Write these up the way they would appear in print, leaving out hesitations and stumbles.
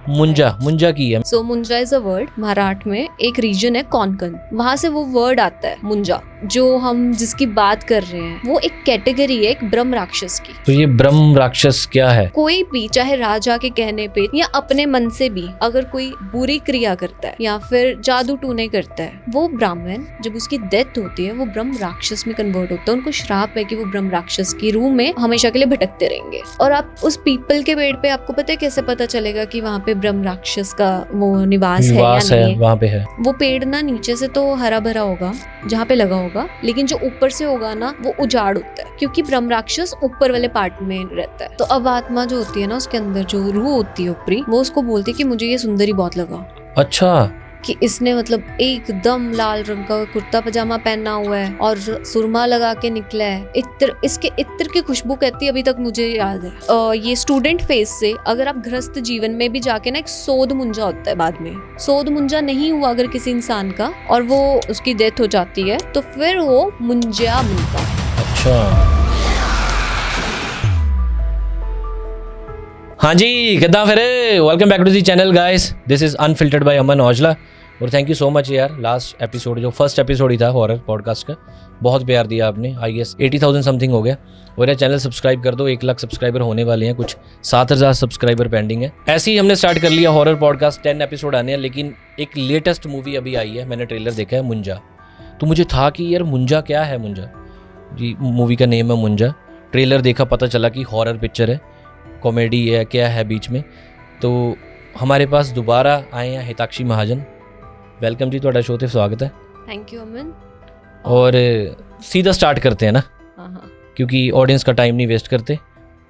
मुंजा मुंजा की है। सो Munja is a word, Maharashtra में एक रीजन है कोंकण, वहां से वो वर्ड आता है मुंजा। जो हम जिसकी बात कर रहे हैं वो एक कैटेगरी है, एक ब्रह्म राक्षस की। तो ये ब्रह्म राक्षस क्या है? कोई भी, चाहे राजा के कहने पे या अपने मन से भी, अगर कोई बुरी क्रिया करता है या फिर जादू टूने करता है, वो ब्राह्मण जब उसकी डेथ होती है वो ब्रह्म राक्षस में कन्वर्ट होता है। उनको श्राप है कि वो ब्रह्म राक्षस की रूह में हमेशा के लिए भटकते रहेंगे। और आप उस पीपल के पेड़ पे, आपको पता है कैसे पता चलेगा कि वहाँ पे ब्रह्म राक्षस का वो निवास है या नहीं है? वहाँ पे है। वो पेड़ ना नीचे से तो हरा भरा होगा जहाँ पे लगा होगा, लेकिन जो ऊपर से होगा ना वो उजाड़ होता है, क्योंकि ब्रह्म राक्षस ऊपर वाले पार्ट में रहता है। तो अब आत्मा जो होती है ना, उसके अंदर जो रूह होती है ऊपरी, वो उसको बोलती है कि मुझे ये सुंदरी बहुत लगा। अच्छा, कि इसने मतलब एकदम लाल रंग का कुर्ता पजामा पहना हुआ है और सुरमा लगा के निकला है, इत्र, इसके इत्र की खुशबू कहती है, अभी तक मुझे याद है। ये स्टूडेंट फेज से अगर आप गृहस्थ जीवन में भी जाके ना, एक सोध मुंजा होता है बाद में। सोध मुंजा नहीं हुआ अगर किसी इंसान का और वो उसकी डेथ हो जाती है, तो फिर वो मुंजा बनता है। अच्छा, हाँ जी, कितना फिर welcome back to the channel guys, this is unfiltered by Aman Aujla. और थैंक यू सो मच यार, लास्ट एपिसोड जो फर्स्ट एपिसोड ही था हॉरर पॉडकास्ट का, बहुत प्यार दिया आपने। आई गेस 80,000 समथिंग हो गया। और ये चैनल सब्सक्राइब कर दो, 1 लाख सब्सक्राइबर होने वाले हैं, कुछ 7,000 सब्सक्राइबर पेंडिंग है। ऐसे ही हमने स्टार्ट कर लिया हॉरर पॉडकास्ट, 10 एपिसोड आने हैं। लेकिन एक लेटेस्ट मूवी अभी आई है, मैंने ट्रेलर देखा है, मुंजा। तो मुझे था कि यार मुंजा क्या है? मुंजा जी मूवी का नेम है मुंजा। ट्रेलर देखा, पता चला कि हॉरर पिक्चर है, कॉमेडी है, क्या है बीच में। तो हमारे पास दोबारा आए हैं हिताक्षी महाजन। वेलकम जी, ਤੁਹਾਡਾ शो ते स्वागत है। थैंक यू अमन। और सीधा स्टार्ट करते हैं ना, हाँ, क्योंकि ऑडियंस का टाइम नहीं वेस्ट करते।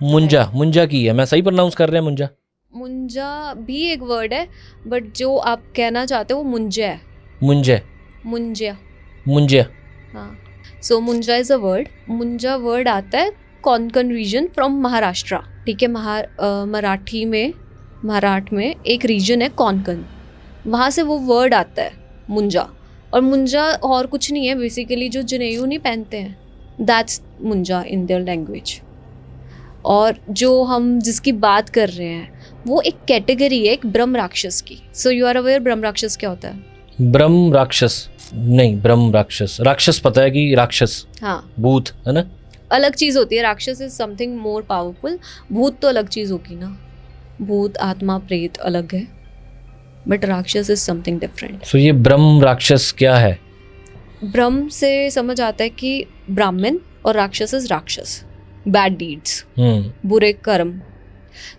मुंजा मुंजा की है, मैं सही प्रोनाउंस कर रहे हैं? मुंजा मुंजा भी एक वर्ड है, बट जो आप कहना चाहते हो वो मुंजा है। मुंजे मुंजा, मुंजे हाँ। So Munja is a word, Munja word आता है कोंकण रीजन फ्रॉम महाराष्ट्र, ठीक है। मराठी में, महाराष्ट्र में एक रीजन है कोंकण, वहाँ से वो वर्ड आता है मुंजा। और मुंजा और कुछ नहीं है बेसिकली, जो जनेऊ नहीं पहनते हैं, that's munja in their language. और जो हम जिसकी बात कर रहे हैं वो एक कैटेगरी है, एक ब्रह्म राक्षस की। सो यू आर अवेयर ब्रह्म राक्षस क्या होता है? ब्रह्म राक्षस नहीं, ब्रह्म राक्षस, राक्षस पता है कि राक्षस, हाँ, भूत है ना, अलग चीज़ होती है। राक्षस इज समथिंग मोर पावरफुल, भूत तो अलग चीज़ होगी ना, भूत आत्मा प्रेत अलग है, बट राक्षस इज समथिंग डिफरेंट। सो ये ब्रह्म राक्षस क्या है? ब्रह्म से समझ आता है कि ब्राह्मण, और राक्षस इज राक्षस, बैड डीड्स, बुरे कर्म।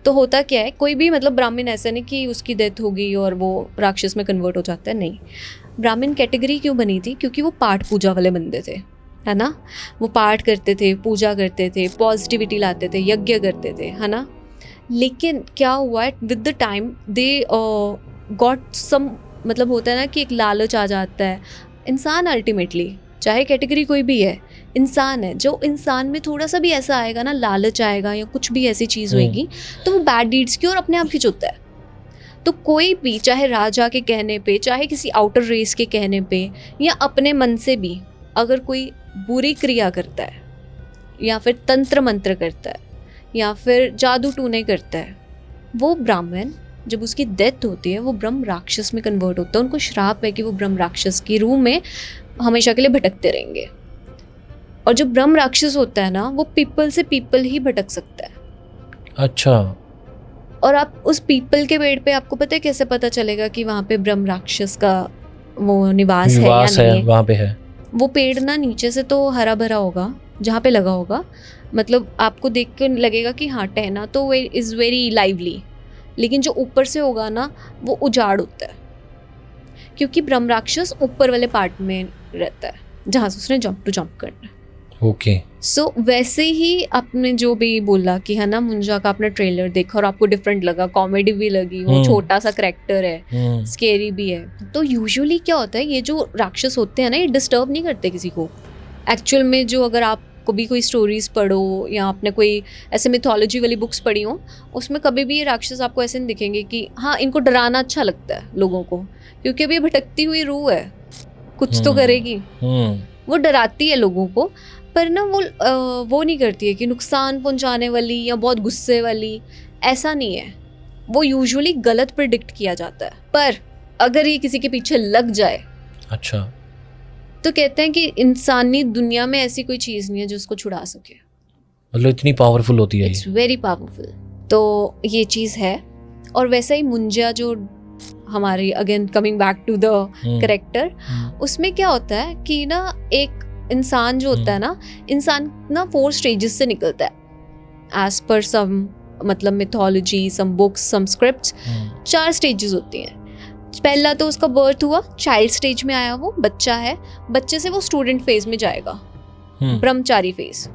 तो होता क्या है, कोई भी मतलब ब्राह्मण ऐसा नहीं कि उसकी डेथ होगी और वो राक्षस में कन्वर्ट हो जाता है, नहीं। ब्राह्मण कैटेगरी क्यों बनी थी? क्योंकि वो पाठ पूजा वाले बंदे थे, है ना। वो पाठ करते थे, पूजा करते थे, पॉजिटिविटी लाते थे, यज्ञ करते थे, है ना। लेकिन क्या हुआ है, with the time they got some, मतलब होता है ना कि एक लालच आ जाता है। इंसान अल्टीमेटली, चाहे कैटेगरी कोई भी है, इंसान है। जो इंसान में थोड़ा सा भी ऐसा आएगा ना, लालच आएगा या कुछ भी ऐसी चीज़ होएगी, तो वो बैड डीड्स की ओर अपने आप खिंचता है। तो कोई भी, चाहे राजा के कहने पे, चाहे किसी आउटर रेस के कहने पे, या अपने मन से भी अगर कोई बुरी क्रिया करता है या फिर तंत्र मंत्र करता है या फिर जादू टूने करता है, वो ब्राह्मण जब उसकी डेथ होती है वो ब्रह्म राक्षस में कन्वर्ट होता है। उनको श्राप है कि वो ब्रह्म राक्षस की रूह में हमेशा के लिए भटकते रहेंगे। और जो ब्रह्म राक्षस होता है ना, वो पीपल से पीपल ही भटक सकता है। अच्छा, और आप उस पीपल के पेड़ पे, आपको पता है कैसे पता चलेगा कि वहाँ पे ब्रह्म राक्षस का वो निवास है या नहीं है? वहाँ पे है। वो पेड़ ना नीचे से तो हरा भरा होगा जहाँ पे लगा होगा, मतलब आपको देख के लगेगा कि हाँ, टहना तो इज़ वेरी लाइवली, लेकिन जो ऊपर से होगा ना वो उजाड़ होता है, क्योंकि ब्रह्म राक्षस ऊपर वाले पार्ट में रहता है जहाँ से उसने जंप करना है। ओके। सो वैसे ही आपने जो भी बोला कि है ना, मुंजा का आपने ट्रेलर देखा और आपको डिफरेंट लगा, कॉमेडी भी लगी, वो छोटा सा करैक्टर है, स्केरी भी है। तो यूजुअली क्या होता है, ये जो राक्षस होते हैं ना, ये डिस्टर्ब नहीं करते किसी को। एक्चुअल में जो, अगर आप कभी कोई स्टोरीज पढ़ो या आपने कोई ऐसे मिथोलॉजी वाली बुक्स पढ़ी हो, उसमें कभी भी ये राक्षस आपको ऐसे नहीं दिखेंगे कि हाँ, इनको डराना अच्छा लगता है लोगों को, क्योंकि अभी भटकती हुई रूह है, कुछ तो करेगी, वो डराती है लोगों को। पर ना वो नहीं करती है कि नुकसान पहुंचाने वाली या बहुत गुस्से वाली, ऐसा नहीं है। वो यूजुअली गलत प्रिडिक्ट किया जाता है, पर अगर ये किसी के पीछे लग जाए, अच्छा, तो कहते हैं कि इंसानी दुनिया में ऐसी कोई चीज़ नहीं है जो उसको छुड़ा सके। मतलब इतनी पावरफुल होती है इट्स वेरी पावरफुल। तो ये चीज़ है। और वैसा ही मुंजा जो हमारी, again coming back to the character, उसमें क्या होता है कि ना एक इंसान जो होता है ना, इंसान ना 4 स्टेजेस से निकलता है एज पर सम मतलब मिथोलॉजी, सम बुक्स, सम स्क्रिप्ट्स। 4 स्टेजेस होती हैं। पहला तो उसका बर्थ हुआ, चाइल्ड स्टेज में आया, वो बच्चा है, बच्चे से वो स्टूडेंट फेज में जाएगा, ब्रह्मचारी फेज,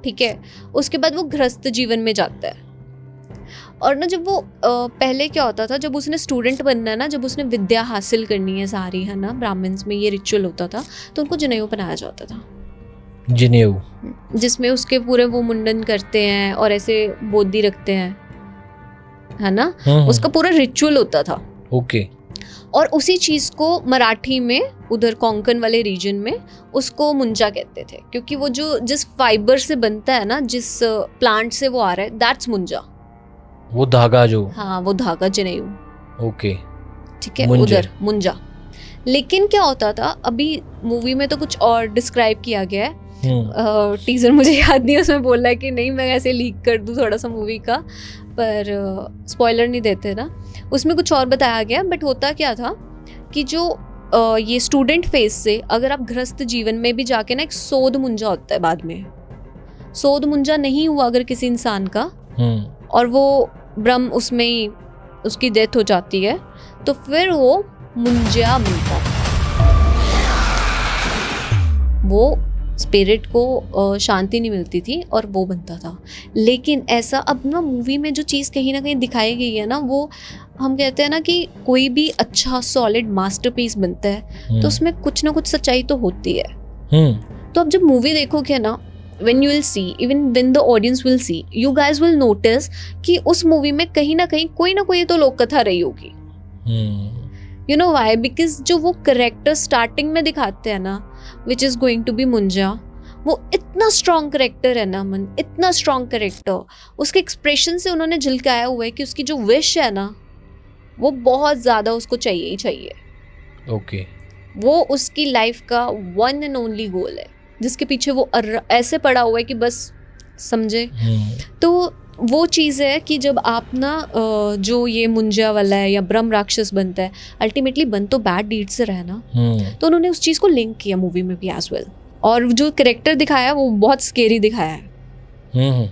ठीक है। उसके बाद वो गृहस्थ जीवन में जाता है। और ना जब वो पहले क्या होता था, जब उसने स्टूडेंट बनना है ना, जब उसने विद्या हासिल करनी है सारी, है ना, ब्राह्मण्स में ये रिचुअल होता था, तो उनको जनेऊ बनाया जाता था। जनेऊ, जिसमें उसके पूरे वो मुंडन करते हैं और ऐसे बोधी रखते हैं, है ना, उसका पूरा रिचुअल होता था। ओके। और उसी चीज़ को मराठी में, उधर कोंकण वाले रीजन में, उसको मुंजा कहते थे, क्योंकि वो जो जिस फाइबर से बनता है ना, जिस प्लांट से वो आ रहा है, दैट्स मुंजा। वो धागा जो, हाँ, वो धागा जनेऊ। ओके, ठीक है, उधर मुंजा। लेकिन क्या होता था, अभी मूवी में तो कुछ और डिस्क्राइब किया गया है, टीजर मुझे याद नहीं है उसमें बोल रहा है कि नहीं, मैं ऐसे लीक कर दूं थोड़ा सा मूवी का, पर स्पॉइलर नहीं देते ना, उसमें कुछ और बताया गया। बट होता क्या था कि जो ये स्टूडेंट फेज से अगर आप गृहस्थ जीवन में भी जाके ना, एक सोध मुंजा होता है बाद में। सोध मुंजा नहीं हुआ अगर किसी इंसान का, और वो ब्रह्म उसमें ही उसकी डेथ हो जाती है, तो फिर वो मुंजा बनता है। वो स्पिरिट को शांति नहीं मिलती थी और वो बनता था। लेकिन ऐसा अब ना मूवी में जो चीज़ कहीं ना कहीं दिखाई गई है ना, वो हम कहते हैं ना कि कोई भी अच्छा सॉलिड मास्टरपीस बनता है तो उसमें कुछ ना कुछ सच्चाई तो होती है। तो अब जब मूवी देखोगे ना, when you will see, even when the audience will see, you guys will notice कि उस मूवी में कहीं ना कहीं कोई ना कोई तो लोक कथा रही होगी। You know why? Because जो वो करेक्टर स्टार्टिंग में दिखाते हैं ना, which is going to be मुंजा, वो इतना स्ट्रॉन्ग करेक्टर है ना, मन, इतना स्ट्रॉन्ग करेक्टर, उसके एक्सप्रेशन से उन्होंने झलकाया हुआ है कि उसकी जो विश है ना, वो बहुत ज़्यादा उसको चाहिए ही चाहिए। ओके। वो उसकी लाइफ का वन एंड ओनली गोल है, जिसके पीछे वो ऐसे पड़ा हुआ है कि बस समझे। तो वो चीज़ है कि जब आप ना जो ये मुंजा वाला है या ब्रह्म राक्षस बनता है, अल्टीमेटली बन तो बैड डीड से रहा ना, तो उन्होंने उस चीज़ को लिंक किया मूवी में भी एज वेल। और जो करेक्टर दिखाया वो बहुत स्केरी दिखाया है।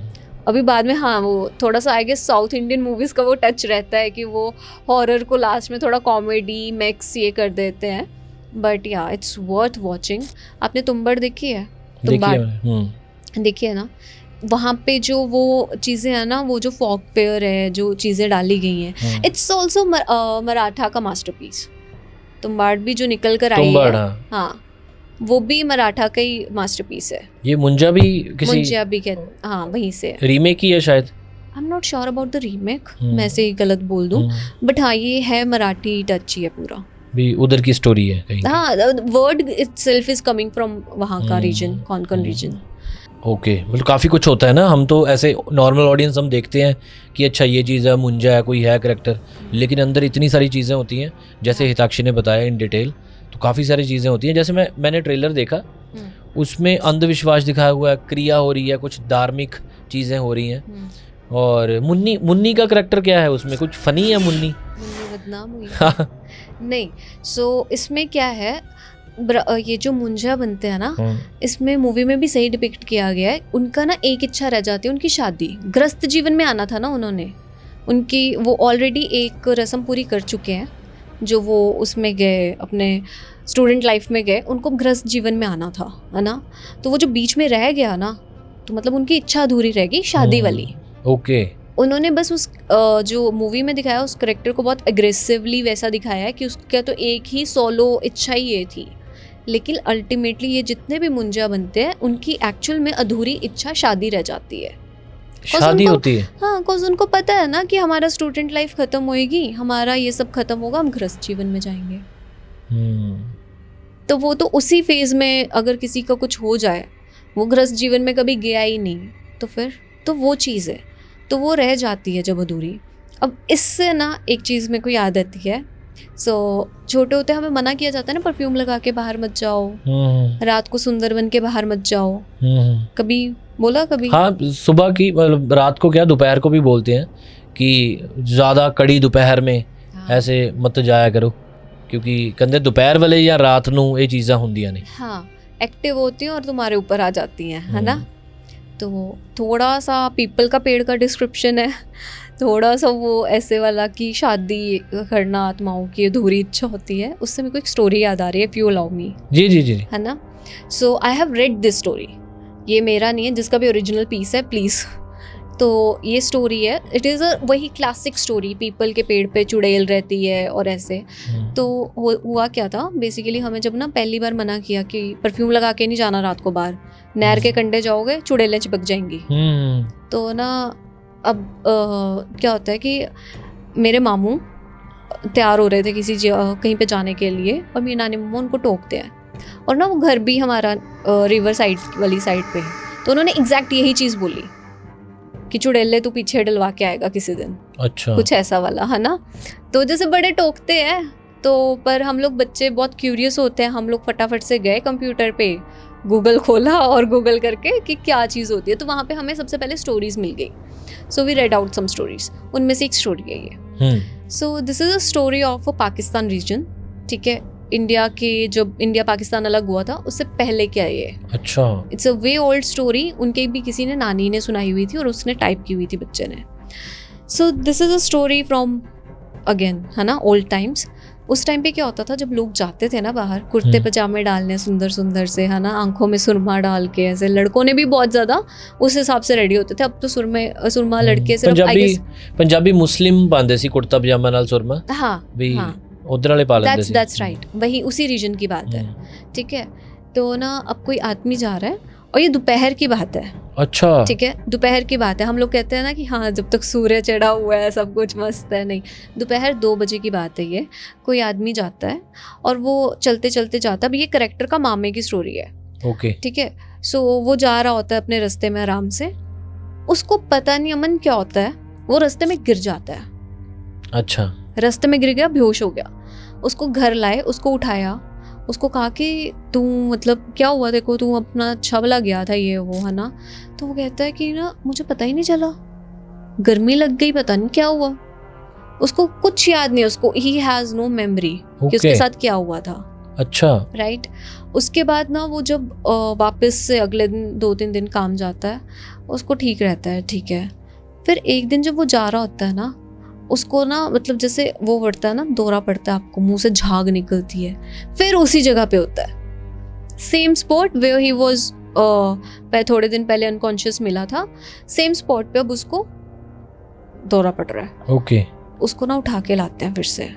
अभी बाद में, हाँ, वो थोड़ा सा I guess South Indian movies का वो टच रहता है कि वो हॉरर को लास्ट में थोड़ा कॉमेडी मैक्स ये कर देते हैं। बट या इट्स वर्थ वॉचिंग। आपने तुम्बाड़ देखी है? तुम्बाड़ देखी है ना? वहाँ पे जो वो चीज़ें हैं ना, वो जो फॉक फेयर है, जो चीज़ें डाली गई हैं, इट्स ऑल्सो मराठा का मास्टरपीस। तुम्बाड़ भी जो निकल कर आई है, हाँ, वो भी मराठा का ही मास्टरपीस है। ये मुंजा भी किसी, मुंजा भी कहते, हाँ, वहीं से रीमेक ही है शायद। I am not sure about the remake, मैं ऐसे ही गलत बोल दूँ, बट हाँ, ये है मराठी टच ही है पूरा, भी उधर की स्टोरी है कहीं। हाँ, word itself is coming from वहाँ का रीजन, कोंकण रीजन। ओके, मतलब काफ़ी कुछ होता है ना। हम तो ऐसे नॉर्मल ऑडियंस हम देखते हैं कि अच्छा ये चीज़ है, मुंजा है, कोई है करेक्टर, लेकिन अंदर इतनी सारी चीज़ें होती हैं, जैसे हिताक्षी ने बताया इन डिटेल, तो काफ़ी सारी चीज़ें होती हैं। जैसे मैंने ट्रेलर देखा, उसमें अंधविश्वास दिखाया हुआ है, क्रिया हो रही है, कुछ धार्मिक चीज़ें हो रही हैं। और मुन्नी का करेक्टर क्या है उसमें? कुछ फनी है मुन्नी बदनाम हुई है? नहीं, सो इसमें क्या है, ये जो मुंजा बनते हैं ना, इसमें मूवी में भी सही डिपिक्ट किया गया है। उनका ना एक इच्छा रह जाती है, उनकी शादी। गृहस्थ जीवन में आना था ना उन्होंने, उनकी वो ऑलरेडी एक रस्म पूरी कर चुके हैं, जो वो उसमें गए, अपने स्टूडेंट लाइफ में गए, उनको गृहस्थ जीवन में आना था, है ना। तो वो जो बीच में रह गया ना, तो मतलब उनकी इच्छा अधूरी रह गई, शादी वाली। ओके। उन्होंने बस उस जो मूवी में दिखाया, उस करेक्टर को बहुत एग्रेसिवली वैसा दिखाया है कि उसका तो एक ही सोलो इच्छा ही ये थी। लेकिन अल्टीमेटली ये जितने भी मुंजा बनते हैं, उनकी एक्चुअल में अधूरी इच्छा शादी रह जाती है, शादी होती है। हाँ, बिकॉज उनको पता है ना कि हमारा स्टूडेंट लाइफ खत्म होएगी, हमारा ये सब खत्म होगा, हम गृहस्थ जीवन में जाएंगे। तो वो तो उसी फेज में अगर किसी का कुछ हो जाए, वो गृहस्थ जीवन में कभी गया ही नहीं, तो फिर तो वो चीज़ है, तो वो रह जाती है जब अधूरी। अब इससे ना एक चीज़ मेरे को याद आती है। छोटे होते हमें मना किया जाता है ना, परफ्यूम लगा के बाहर मत जाओ, रात को सुंदर बन के बाहर मत जाओ। कभी बोला कभी? हाँ, सुबह की मतलब रात को क्या दोपहर को भी बोलते हैं कि ज़्यादा कड़ी दोपहर में ऐसे मत जाया करो, क्योंकि कहते दोपहर वाले या रात नू ये चीज़ां होंदियां नहीं। हाँ, एक्टिव होती हैं और तुम्हारे ऊपर आ जाती हैं, है ना। तो थोड़ा सा पीपल का पेड़ का डिस्क्रिप्शन है, थोड़ा सा वो ऐसे वाला कि शादी करना आत्माओं की अधूरी इच्छा होती है। उससे मेरे को एक स्टोरी याद आ रही है, इफ यू अलाउ मी। जी जी जी, है ना। So I have read this story, ये मेरा नहीं है, जिसका भी ओरिजिनल पीस है प्लीज़। तो ये स्टोरी है, इट इज़ अ वही क्लासिक स्टोरी, पीपल के पेड़ पे चुड़ैल रहती है और ऐसे। तो हुआ क्या था बेसिकली, हमें जब ना पहली बार मना किया कि परफ्यूम लगा के नहीं जाना रात को बाहर, नहर के कंढे जाओगे चुड़ैलें चिपक जाएंगी। तो ना अब क्या होता है कि मेरे मामू तैयार हो रहे थे किसी कहीं पे जाने के लिए, और मेरी नानी मम्मा उनको टोकते हैं, और ना वो घर भी हमारा रिवर साइड वाली साइड पे है। तो उन्होंने एग्जैक्ट यही चीज़ बोली कि चुड़ैले तू पीछे डलवा के आएगा किसी दिन। अच्छा, कुछ ऐसा वाला, है ना। तो जैसे बड़े टोकते हैं, तो पर हम लोग बच्चे बहुत क्यूरियस होते हैं, हम लोग फटाफट से गए कंप्यूटर पे, गूगल खोला और गूगल करके कि क्या चीज़ होती है। तो वहाँ पे हमें सबसे पहले स्टोरीज मिल गई। So we read out some stories, उनमें से एक स्टोरी है ये। So this is a story of a Pakistan region. ठीक है, इंडिया के जब इंडिया पाकिस्तान अलग हुआ था उससे पहले क्या है ये। अच्छा, it's a way old story. उनके भी किसी ने, नानी ने सुनाई हुई थी और उसने टाइप की हुई थी बच्चे ने। सो this is a story from again, है ना, ओल्ड टाइम्स। उस टाइम पे क्या होता था, जब लोग जाते थे ना बाहर कुर्ते पजामे डालने सुंदर सुंदर से, है ना, आंखों में सुरमा डाल के, ऐसे लड़कों ने भी बहुत ज़्यादा उस हिसाब से रेडी होते थे। अब तो सुरमा लड़के सिर्फ पंजाबी मुस्लिम पाते सी कुर्ता पजामा नाल सुरमा। हाँ भी उधर वाले पा लेते थे। दैट्स राइट, वही उसी रीजन की बात है। ठीक है, तो ना अब कोई आदमी जा रहा है और ये दोपहर की बात है। अच्छा, ठीक है, दोपहर की बात है। हम लोग कहते हैं ना कि हाँ जब तक सूर्य चढ़ा हुआ है सब कुछ मस्त है, नहीं, दोपहर 2 बजे की बात है ये। कोई आदमी जाता है और वो चलते चलते जाता है। अब ये करेक्टर का मामे की स्टोरी है। ओके, ठीक है। सो वो जा रहा होता है अपने रास्ते में आराम से, उसको पता नहीं अमन क्या होता है, वो रास्ते में गिर जाता है। अच्छा, रास्ते में गिर गया, बेहोश हो गया। उसको घर लाए, उसको उठाया, उसको कहा कि तू मतलब क्या हुआ देखो, तू अपना अच्छा भला गया था ये वो, है ना। तो वो कहता है कि ना मुझे पता ही नहीं चला, गर्मी लग गई, पता नहीं क्या हुआ। उसको कुछ याद नहीं, उसको ही हैज़ नो मेमोरी कि उसके साथ क्या हुआ था। अच्छा, राइट। उसके बाद ना वो जब वापस से अगले दिन 2-3 दिन काम जाता है, उसको ठीक रहता है। ठीक है, फिर एक दिन जब वो जा रहा होता है ना, उसको ना मतलब जैसे वो पड़ता है ना, दौरा पड़ता है, आपको मुंह से झाग निकलती है। फिर उसी जगह पे होता है, same spot where he was थोड़े दिन पहले अनकॉन्शियस मिला था, सेम स्पॉट पे अब उसको दौरा पड़ रहा है। ओके, उसको ना उठा के लाते हैं फिर से।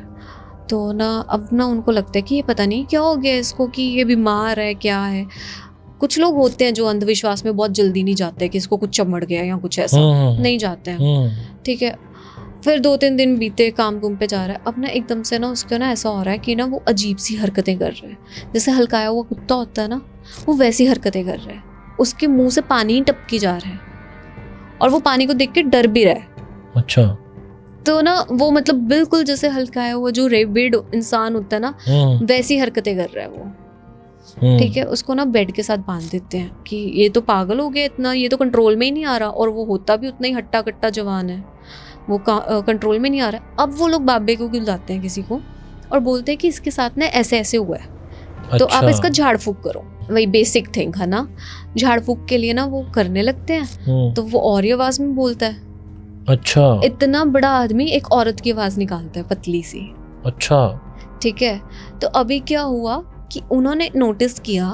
तो ना अब ना उनको लगता है कि ये पता नहीं क्या हो गया इसको, कि ये बीमार है क्या है। कुछ लोग होते हैं जो अंधविश्वास में बहुत जल्दी नहीं जाते कि इसको कुछ चमड़ गया या कुछ ऐसा, नहीं जाते हैं। ठीक है, फिर 2-3 दिन बीते, काम कुम पे जा रहा है। अब ना एकदम से ना उसको ना ऐसा हो रहा है कि ना वो अजीब सी हरकतें कर रहे हैं, जैसे हल्काया हुआ कुत्ता होता है ना, वो वैसी हरकतें कर रहे हैं। उसके मुंह से पानी टपकी जा रहा है और वो पानी को देख के डर भी रहा है। अच्छा, तो ना वो मतलब बिल्कुल जैसे हल्काया हुआ जो रेबिड इंसान होता है ना, वैसी हरकतें कर रहा है वो। ठीक है, उसको ना बेड के साथ बांध देते हैं कि ये तो पागल हो गया इतना, ये तो कंट्रोल में ही नहीं आ रहा। और वो होता भी उतना ही हट्टा कट्टा जवान है, वो कंट्रोल में नहीं आ रहा। अब वो लोग बाबे को बुलाते हैं किसी को और बोलते हैं कि इसके साथ ना ऐसे ऐसे हुआ है। अच्छा। तो आप इसका झाड़ फूक करो, वही बेसिक थिंग है ना। झाड़ फूक के लिए ना वो करने लगते हैं, तो वो और आवाज में बोलता है। अच्छा, इतना बड़ा आदमी एक औरत की आवाज निकालता है, पतली सी। अच्छा, ठीक है, तो अभी क्या हुआ कि उन्होंने नोटिस किया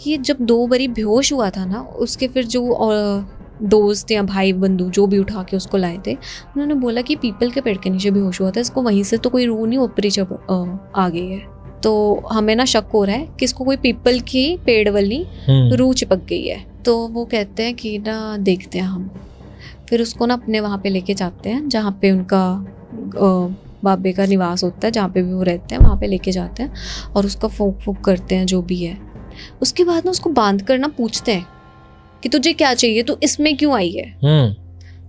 कि जब 2 बारी बेहोश हुआ था ना, उसके फिर जो दोस्त या भाई बंधु जो भी उठा के उसको लाए थे, उन्होंने बोला कि पीपल के पेड़ के नीचे बेहोश हुआ था, इसको वहीं से तो कोई रूह नहीं ऊपरी आ गई है। तो हमें ना शक हो रहा है कि इसको कोई पीपल की पेड़ वाली रूह चिपक गई है। तो वो कहते हैं कि ना देखते हैं हम। फिर उसको ना अपने वहाँ पे लेके जाते हैं जहाँ पे उनका बाबे का निवास होता है, जहाँ पे भी वो रहते हैं, वहाँ पे लेके जाते हैं और उसका फूक फूक करते हैं जो भी है। उसके बाद ना उसको बांध कर ना पूछते हैं कि तुझे क्या चाहिए, तू इसमें क्यों आई है।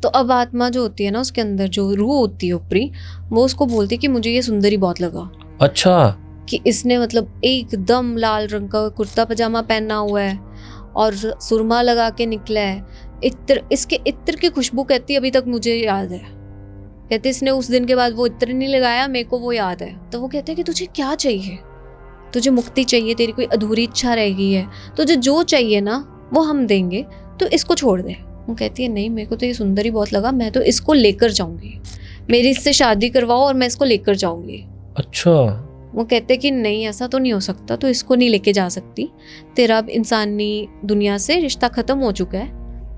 तो अब आत्मा जो होती है ना, उसके अंदर जो रूह होती है ऊपरी, वो उसको बोलती है कि मुझे ये सुंदरी बहुत लगा। अच्छा। कि इसने मतलब एकदम लाल रंग का कुर्ता पजामा पहना हुआ है और सुरमा लगा के निकला है, इत्र, इसके इत्र की खुशबू कहती है अभी तक मुझे याद है। कहते इसने उस दिन के बाद वो इत्र नहीं लगाया, मेरे को वो याद है। तो वो कहते हैं कि तुझे क्या चाहिए, तुझे मुक्ति चाहिए, तेरी कोई अधूरी इच्छा रह गई है, तुझे जो चाहिए ना वो हम देंगे, तो इसको छोड़ दे। वो कहती है नहीं, मेरे को तो ये सुंदरी बहुत लगा, मैं तो इसको लेकर जाऊंगी, मेरी इससे शादी करवाओ और मैं इसको लेकर जाऊंगी। अच्छा। वो कहते कि नहीं, ऐसा तो नहीं हो सकता, तो इसको नहीं लेके जा सकती, तेरा अब इंसानी दुनिया से रिश्ता खत्म हो चुका है,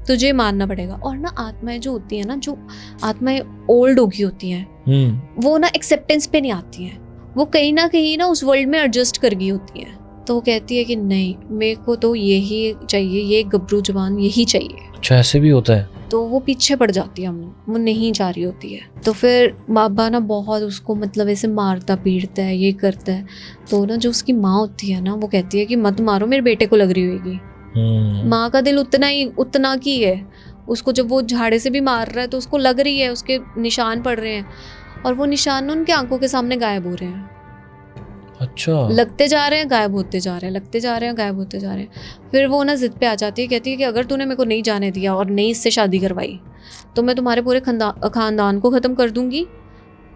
तुझे मानना पड़ेगा। और ना आत्माएं जो होती हैं ना, जो आत्माएं ओल्ड हो गई होती हैं, वो ना एक्सेप्टेंस पे नहीं आती हैं, वो कहीं ना उस वर्ल्ड में एडजस्ट कर गई होती हैं। तो वो कहती है कि नहीं, मेरे को तो यही चाहिए, ये गबरू जवान यही चाहिए। अच्छा, ऐसे भी होता है। तो वो पीछे पड़ जाती है, वो नहीं जा रही होती है। तो फिर बाबा ना बहुत उसको मतलब ऐसे मारता पीटता है, ये करता है। तो ना जो उसकी माँ होती है ना, वो कहती है कि मत मारो, मेरे बेटे को लग रही होगी। माँ का दिल उतना की है, उसको जब वो झाड़े से भी मार रहा है तो उसको लग रही है, उसके निशान पड़ रहे हैं, और वो निशान उनके आंखों के सामने गायब हो रहे हैं। अच्छा। लगते जा रहे हैं, गायब होते जा रहे हैं, लगते जा रहे हैं, गायब होते जा रहे हैं। फिर वो ना जिद पे आ जाती है, कहती है कि अगर तूने मेरे को नहीं जाने दिया और नहीं इससे शादी करवाई, तो मैं तुम्हारे पूरे खानदान को ख़त्म कर दूंगी,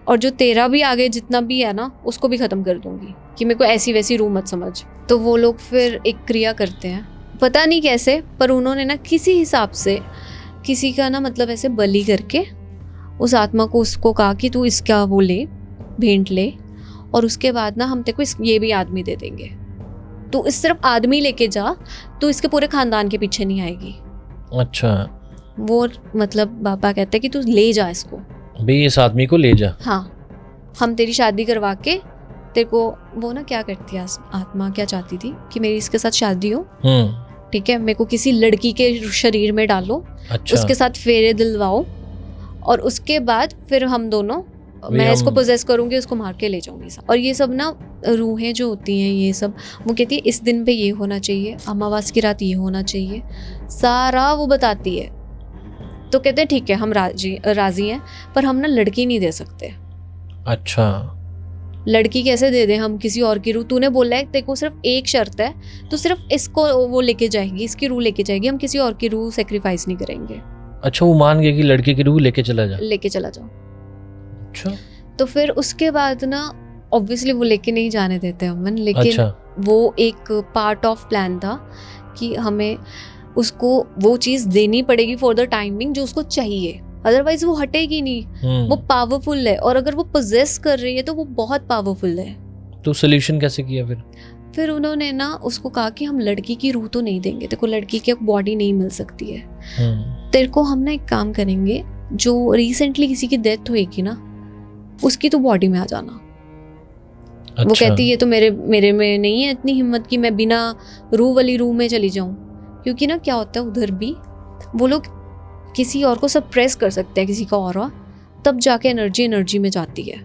और जो तेरा भी आगे जितना भी है ना, उसको भी ख़त्म कर दूंगी, कि मेरे को ऐसी वैसी रूह मत समझ। तो वो लोग फिर एक क्रिया करते हैं, पता नहीं कैसे, पर उन्होंने ना किसी हिसाब से किसी का ना मतलब ऐसे बलि करके उस आत्मा को उसको कहा कि तू इसका वो ले, भेंट ले, और उसके बाद ना हम तेरे को ये भी आदमी दे देंगे, तू इस सिर्फ आदमी लेके जा, तू इसके पूरे खानदान के पीछे नहीं आएगी। अच्छा। वो मतलब बाबा कहते हैं कि तू ले जा इसको, भाई इस आदमी को ले जा। हाँ, हम तेरी शादी करवा के तेरे को, वो ना क्या करती है आत्मा, क्या चाहती थी कि मेरी इसके साथ शादी हो, ठीक है, मेरे को किसी लड़की के शरीर में डालो। अच्छा। उसके साथ फेरे दिलवाओ, और उसके बाद फिर हम दोनों, मैं इसको पोजेस करूंगी, उसको मार के ले जाऊंगी। और ये सब ना रूहें जो होती हैं, ये सब वो कहती है इस दिन पे ये होना चाहिए, अमावस की रात ये होना चाहिए, सारा वो बताती है। तो कहते हैं ठीक है, हम राजी हैं, पर हम ना लड़की नहीं दे सकते। अच्छा। लड़की कैसे दे दें हम किसी और की रूह? तूने बोला है तेरे को सिर्फ एक शर्त है, तो सिर्फ इसको वो लेके जाएगी, इसकी रूह लेके जाएगी, हम किसी और की रूह सेक्रीफाइस नहीं करेंगे। अच्छा, वो मान गए कि लड़के की रूह लेके चला जाओ। अच्छा। तो फिर उसके बाद ना ऑब्वियसली वो लेके नहीं जाने देते अमन, लेकिन अच्छा। वो एक पार्ट ऑफ प्लान था कि हमें उसको वो चीज़ देनी पड़ेगी फॉर द टाइमिंग जो उसको चाहिए, अदरवाइज वो हटेगी नहीं। वो पावरफुल है, और अगर वो पोजेस कर रही है तो वो बहुत पावरफुल है। तो सोल्यूशन कैसे किया फिर उन्होंने ना उसको कहा कि हम लड़की की रूह तो नहीं देंगे, तेरे को लड़की की बॉडी नहीं मिल सकती है, तेरे को हम ना एक काम करेंगे, जो रिसेंटली किसी की डेथ हुई ना, उसकी तो बॉडी में आ जाना। अच्छा। वो कहती है ये तो मेरे में नहीं है इतनी हिम्मत कि मैं बिना रूह वाली रूह में चली जाऊं, क्योंकि ना क्या होता है उधर भी वो लोग किसी और को सप्रेस कर सकते हैं, किसी का ऑरा, तब जाके एनर्जी में जाती है।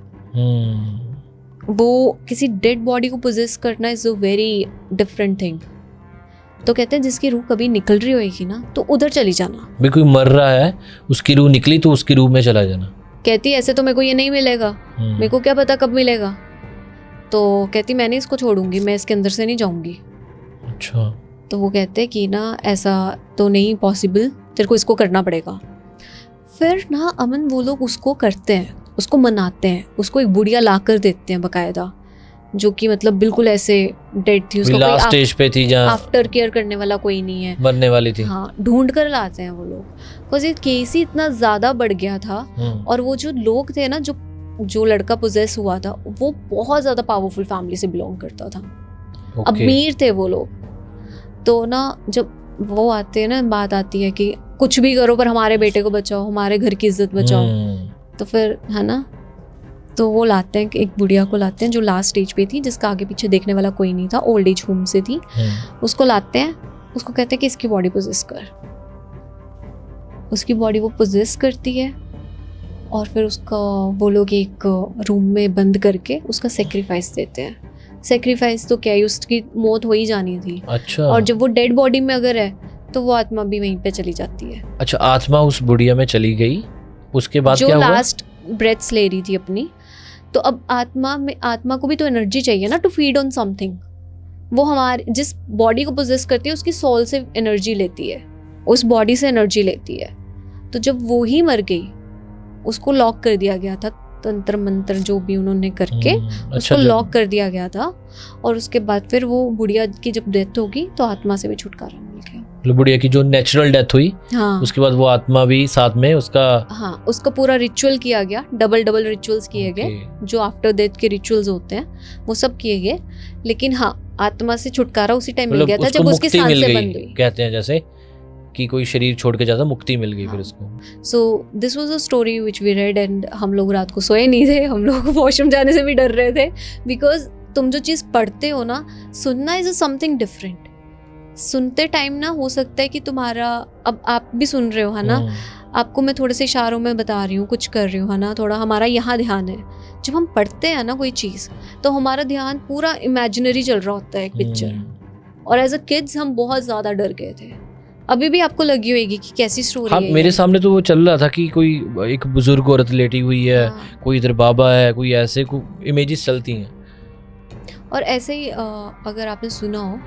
वो किसी डेड बॉडी को पोजेस करना is a very different thing. तो कहते हैं जिसकी रूह कभी निकल रही होगी ना, तो उधर चली जाना। भी कोई मर रहा है, उसकी रूह निकली तो उसकी रूह में चला जाना। कहती ऐसे तो मेरे को ये नहीं मिलेगा, मेरे को क्या पता कब मिलेगा। तो कहती मैं नहीं इसको छोड़ूंगी, मैं इसके अंदर से नहीं जाऊंगी। अच्छा। तो वो कहते कि ना ऐसा तो नहीं पॉसिबल, तेरे को इसको करना पड़ेगा। फिर ना अमन वो लोग उसको करते हैं, उसको मनाते हैं, उसको एक बुढ़िया ला कर देते हैं बकायदा, जो कि मतलब बिल्कुल ऐसे डेड थी, उसको लास्ट स्टेज पे थी, जहाँ आफ्टर केयर करने वाला कोई नहीं है, मरने वाली थी। हाँ, ढूंढ कर लाते हैं वो लोग, बिकॉज ये केस ही इतना ज्यादा बढ़ गया था। और वो जो लोग थे ना, जो लड़का पोजेस हुआ था, वो बहुत ज्यादा पावरफुल फैमिली से बिलोंग करता था। अमीर थे वो लोग। तो ना जब वो आते हैं ना, बात आती है कि कुछ भी करो पर हमारे बेटे को बचाओ, हमारे घर की इज्जत बचाओ। तो फिर है ना, तो वो लाते हैं, एक बुढ़िया को लाते हैं जो लास्ट स्टेज पे थी, जिसका आगे पीछे देखने वाला कोई नहीं था, ओल्ड एज होम से थी। उसको लाते हैं, उसको कहते हैं कि इसकी बॉडी पोजेस कर। उसकी बॉडी वो पोजेस करती है, और फिर उसका वो लोग एक रूम में बंद करके उसका सेक्रीफाइस देते हैं। सेक्रीफाइस तो क्या है, उसकी मौत हो ही जानी थी। अच्छा। और जब वो डेड बॉडी में अगर है तो वो आत्मा भी वहीं पे चली जाती है। अच्छा, आत्मा उस बुढ़िया में चली गई, उसके बाद जो क्या हुआ? लास्ट ब्रेथ्स ले रही थी अपनी, तो अब आत्मा को भी तो एनर्जी चाहिए ना टू फीड ऑन समथिंग। वो हमारे जिस बॉडी को पोजेस करती है उसकी सोल से एनर्जी लेती है, उस बॉडी से एनर्जी लेती है। तो जब वो ही मर गई, उसको लॉक कर दिया गया था, तंत्र मंत्र जो भी उन्होंने करके उसको लॉक कर दिया गया था। और उसके बाद फिर वो बुढ़िया की जब डेथ होगी तो आत्मा से भी छुटकारा मिल गया। मतलब बुढ़िया की जो नेचुरल डेथ हुई, हाँ, उसके बाद वो आत्मा भी साथ में उसका, हाँ, उसका पूरा रिचुअल किया गया, डबल रिचुअल्स किए गए, जो आफ्टर डेथ के रिचुअल्स होते हैं वो सब किए गए। लेकिन हाँ, आत्मा से छुटकारा उसी टाइम मिल गया था जब उसकी सांसें बंद हुई। कहते हैं जैसे कि कोई शरीर छोड़ के जाता, मुक्ति मिल गई फिर उसको। So this was a story which we read and हम लोग रात को सोए नहीं थे, हम लोग वॉशरूम जाने से भी डर रहे थे। बिकॉज तुम जो चीज़ पढ़ते हो ना, सुनना इज समथिंग डिफरेंट। सुनते टाइम ना हो सकता है कि तुम्हारा, अब आप भी सुन रहे हो है ना, आपको मैं थोड़े से इशारों में बता रही हूँ, कुछ कर रही हूँ है ना, थोड़ा हमारा यहाँ ध्यान है। जब हम पढ़ते हैं ना कोई चीज़, तो हमारा ध्यान पूरा इमेजिनरी चल रहा होता है, एक पिक्चर। और एज अ किड्स हम बहुत ज़्यादा डर गए थे। अभी भी आपको लगी होगी कि कैसी स्टोरी है। मेरे सामने तो वो चल रहा था कि कोई एक बुजुर्ग औरत लेटी हुई है, कोई इधर बाबा है, कोई ऐसे इमेजेस चलती हैं। और ऐसे ही अगर आपने सुना हो,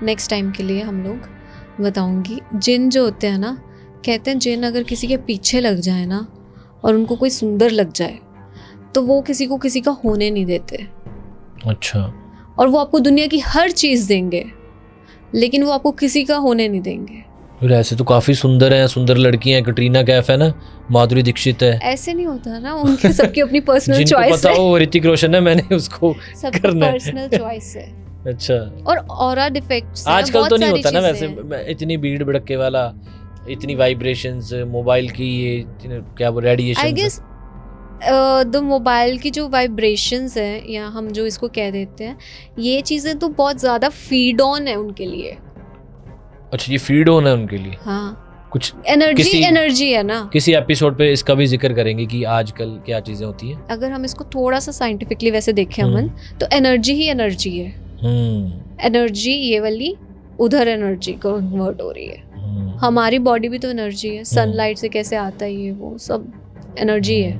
नेक्स्ट टाइम के लिए हम लोग बताऊंगी, जिन जो होते हैं ना, कहते हैं जिन अगर किसी के पीछे लग जाए ना और उनको कोई सुंदर लग जाए तो वो किसी को किसी का होने नहीं देते। अच्छा। और वो आपको दुनिया की हर चीज़ देंगे, लेकिन वो आपको किसी का होने नहीं देंगे। ऐसे तो काफी सुंदर हैं, सुंदर लड़कियां हैं, कटरीना कैफ है ना, माधुरी दीक्षित है। ऐसे नहीं होता ना, उनकी सबकी अपनी पर्सनल चॉइस है। जिनको पता हो ऋतिक रोशन है, मैंने उसको करना है, पर्सनल चॉइस है। अच्छा। और ऑरा डिफेक्ट्स आजकल तो नहीं होता ना वैसे, इतनी भीड़ भड़के वाला, इतनी वाइब्रेशंस, मोबाइल की ये क्या वो radiation, I guess the mobile की जो वाइब्रेशंस है, या हम जो इसको कह देते हैं, ये चीज़ें तो बहुत ज़्यादा फीड ऑन है उनके लिए। अच्छा, ये फीड ऑन है उनके लिए। हाँ, कुछ एनर्जी है ना। किसी एपिसोड पे इसका भी जिक्र करेंगे कि आजकल क्या चीजें होती हैं। अगर हम इसको थोड़ा सा साइंटिफिकली वैसे देखें अमन, तो एनर्जी ही एनर्जी है। एनर्जी ये वाली उधर एनर्जी कन्वर्ट हो रही है। हमारी बॉडी भी तो एनर्जी है, सनलाइट से कैसे आता है, ये वो सब एनर्जी है।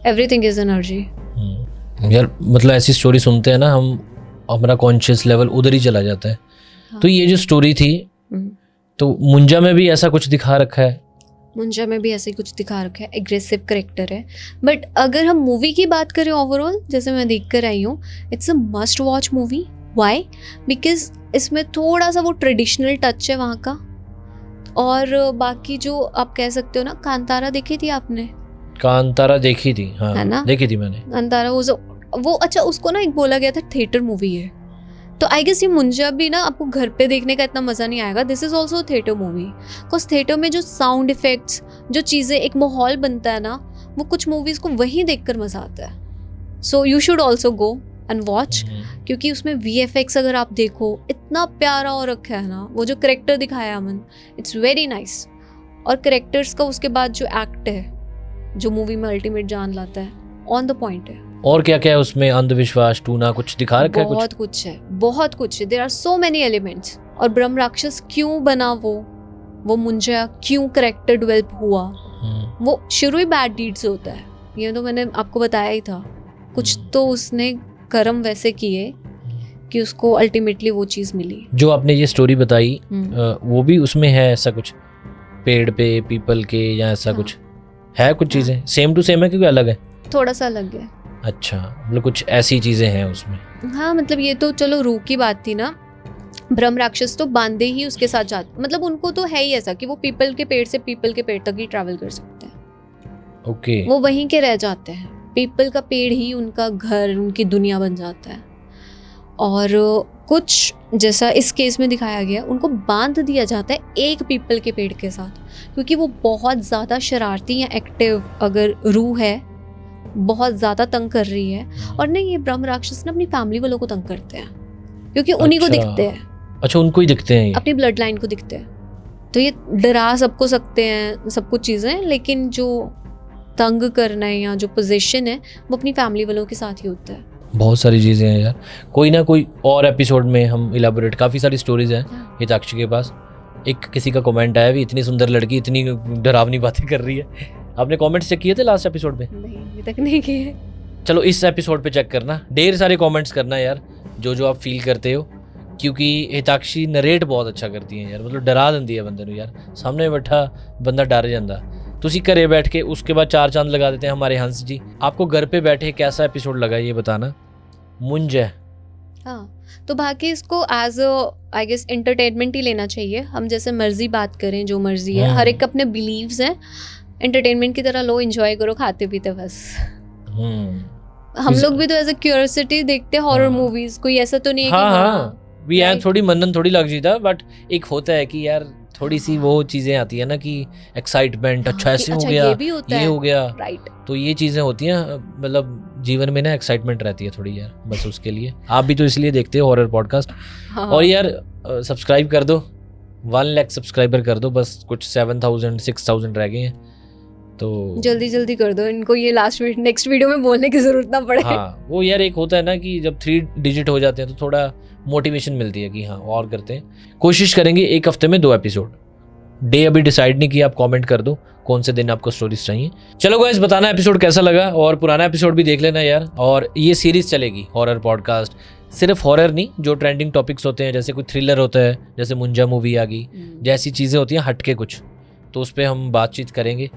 Everything is energy. यार मतलब ऐसी स्टोरी सुनते हैं ना हम, हमारा कॉन्शियस लेवल उधर ही चला जाता है। हाँ। तो ये जो स्टोरी थी, तो मुंजा में भी ऐसा कुछ दिखा रखा है। मुंजा में भी ऐसे कुछ दिखा रखा है, एग्रेसिव करेक्टर है। बट अगर हम मूवी की बात करें ओवरऑल, जैसे मैं देख कर आई हूँ, it's a must watch movie. Why? Because इसमें थोड़ा सा वो ट्रेडिशनल टच है वहाँ का। और बाकी जो आप कह सकते हो ना, कांतारा देखी थी आपने? कांतारा देखी थी, हाँ, है ना, देखी थी मैंने कांतारा। वो अच्छा, उसको ना एक बोला गया था थिएटर मूवी है, तो आई गेस ये मुंजा भी ना आपको घर पे देखने का इतना मज़ा नहीं आएगा। This is also theatre movie, because theatre में जो साउंड इफेक्ट्स, जो चीज़ें, एक माहौल बनता है ना, वो कुछ मूवीज़ को वहीं देखकर मज़ा आता है। So you should also go and watch, क्योंकि उसमें VFX अगर आप देखो, इतना प्यारा और रखा है ना, वो जो करेक्टर दिखाया अमन, इट्स वेरी नाइस। और करेक्टर्स का उसके बाद जो एक्ट है, जो मूवी में अल्टीमेट जान लाता है, ऑन द पॉइंट है। और क्या क्या है उसमें? अंधविश्वास, टूना, कुछ दिखा रखा है? बहुत कुछ है, बहुत कुछ है। There are so many elements. और ब्रह्म राक्षस क्यों बना, वो मुंजा क्यों करेक्टर डेवलप हुआ, वो शुरू ही बैड डीड से होता है। ये तो मैंने आपको बताया ही था। कुछ तो उसने कर्म वैसे किए कि उसको अल्टीमेटली वो चीज़ मिली। जो आपने ये स्टोरी बताई, वो भी उसमें है ऐसा कुछ, पेड़ पे पीपल के या ऐसा? हाँ। कुछ है, कुछ चीज़ें सेम टू सेम है क्योंकि अलग है? थोड़ा सा अलग है। अच्छा, मतलब कुछ ऐसी चीजें हैं उसमें। हाँ, मतलब ये तो चलो रूह की बात थी ना। ब्रह्म राक्षस तो बांधे ही उसके साथ जाते, मतलब उनको तो है ही ऐसा कि वो पीपल के पेड़ से पीपल के पेड़ तक ही ट्रैवल कर सकते हैं। ओके। वो वहीं के रह जाते हैं, पीपल का पेड़ ही उनका घर, उनकी दुनिया बन जाता है। और कुछ जैसा इस केस में दिखाया गया, उनको बांध दिया जाता है एक पीपल के पेड़ के साथ, क्योंकि वो बहुत ज़्यादा शरारती या एक्टिव अगर रूह है, बहुत ज़्यादा तंग कर रही है। और नहीं, ये ब्रह्म राक्षस ना अपनी फैमिली वालों को तंग करते हैं, क्योंकि उन्हीं को दिखते हैं। अच्छा, उनको ही दिखते हैं, अपनी ब्लड लाइन को दिखते हैं। तो ये डरा सबको सकते हैं, सब कुछ चीज़ें, लेकिन जो तंग करना है या जो पोजीशन है, वो अपनी फैमिली वालों के साथ ही होता है। बहुत सारी चीज़ें हैं यार, कोई ना कोई और एपिसोड में हम इलेबोरेट, काफ़ी सारी स्टोरीज हैं हिताक्षी के पास, एक किसी का कमेंट आया भी, इतनी सुंदर लड़की इतनी डरावनी बातें कर रही है। आपने कमेंट्स चेक किए थे लास्ट एपिसोड पे? नहीं, अभी तक नहीं किए। चलो इस एपिसोड पे चेक करना, ढेर सारे कमेंट्स करना यार, जो आप फील करते हो, क्योंकि हिताक्षी नरेट बहुत अच्छा करती है यार, मतलब डरा दिंदी है बंदे नूं यार, सामने बैठा बंदा डर जाता। तुसी घरे बैठ के उसके बाद 4 चांद लगा देते हैं हमारे हंस जी। आपको घर पे बैठे कैसा एपिसोड लगा ये बताना। मुंज है। हाँ, तो बाकी इसको एज आई गेस एंटरटेनमेंट ही लेना चाहिए। हम जैसे मर्जी बात करें, जो मर्जी है, हर एक अपने बिलीव्स हैं, एंटरटेनमेंट की तरह लो, एंजॉय करो, खाते पीते बस। हम लोग भी तो एज अ क्यूरियोसिटी देखते हैं हॉरर मूवीज, कोई ऐसा तो नहीं है कि हाँ भी यार थोड़ी मनन थोड़ी लग जीता, बट एक होता है कि यार थोड़ी सी वो चीजें आती है ना कि एक्साइटमेंट, अच्छा ऐसे हो गया, ये हो गया, राइट। तो ये चीजें होती हैं, मतलब जीवन में ना एक्साइटमेंट रहती है थोड़ी यार, बस उसके लिए। आप भी तो इसलिए देखते हो हॉरर पॉडकास्ट। और यार सब्सक्राइब कर दो, 1 लाख सब्सक्राइबर कर दो, बस कुछ 7,000 6,000 रह गए हैं, तो जल्दी कर दो इनको, ये नेक्स्ट वीडियो में बोलने की जरूरत ना पड़े। हाँ वो यार एक होता है ना कि जब 3 डिजिट हो जाते हैं तो थोड़ा मोटिवेशन मिलती है कि हाँ और करते हैं। कोशिश करेंगे एक हफ्ते में 2 एपिसोड। डे अभी डिसाइड नहीं किया, आप कमेंट कर दो कौन से दिन आपको स्टोरीज चाहिए। चलो गाइस, बताना एपिसोड कैसा लगा, और पुराना एपिसोड भी देख लेना यार। और ये सीरीज चलेगी हॉरर पॉडकास्ट, सिर्फ हॉरर नहीं, जो ट्रेंडिंग टॉपिक्स होते हैं, जैसे कोई थ्रिलर होता है, जैसे मुंजा मूवी आ गई, जैसी चीज़ें होती हैं हटके कुछ, तो उस पर हम बातचीत करेंगे।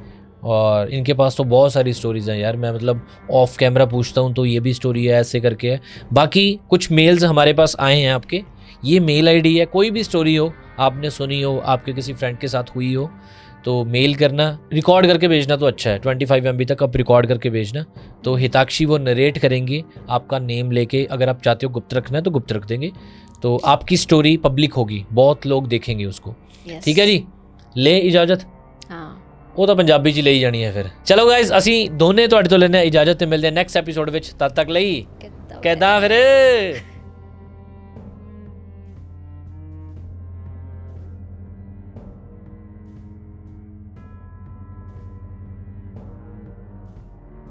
और इनके पास तो बहुत सारी स्टोरीज हैं यार, मैं मतलब ऑफ कैमरा पूछता हूँ तो ये भी स्टोरी है, ऐसे करके है। बाकी कुछ मेल्स हमारे पास आए हैं आपके, ये मेल आईडी है, कोई भी स्टोरी हो आपने सुनी हो, आपके किसी फ्रेंड के साथ हुई हो, तो मेल करना, रिकॉर्ड करके भेजना तो अच्छा है, 25 MB तक आप रिकॉर्ड करके भेजना, तो हिताक्षी वो नरेट करेंगे आपका नेम लेके। अगर आप चाहते हो गुप्त रखना है तो गुप्त रख देंगे, तो आपकी स्टोरी पब्लिक होगी, बहुत लोग देखेंगे उसको। ठीक है जी, ले इजाजत। वो तो पंजाबी च ਲਈ जानी है फिर। चलो गाइस, ਅਸੀਂ ਦੋਨੇ ਤੁਹਾਡੇ ਤੋਂ ਲੈਣੇ ਇਜਾਜ਼ਤ ਤੇ ਮਿਲਦੇ ਹਾਂ ਨੈਕਸਟ ਐਪੀਸੋਡ ਵਿੱਚ। ਤਦ ਤੱਕ ਲਈ ਕਿੱਦਾਂ ਫਿਰ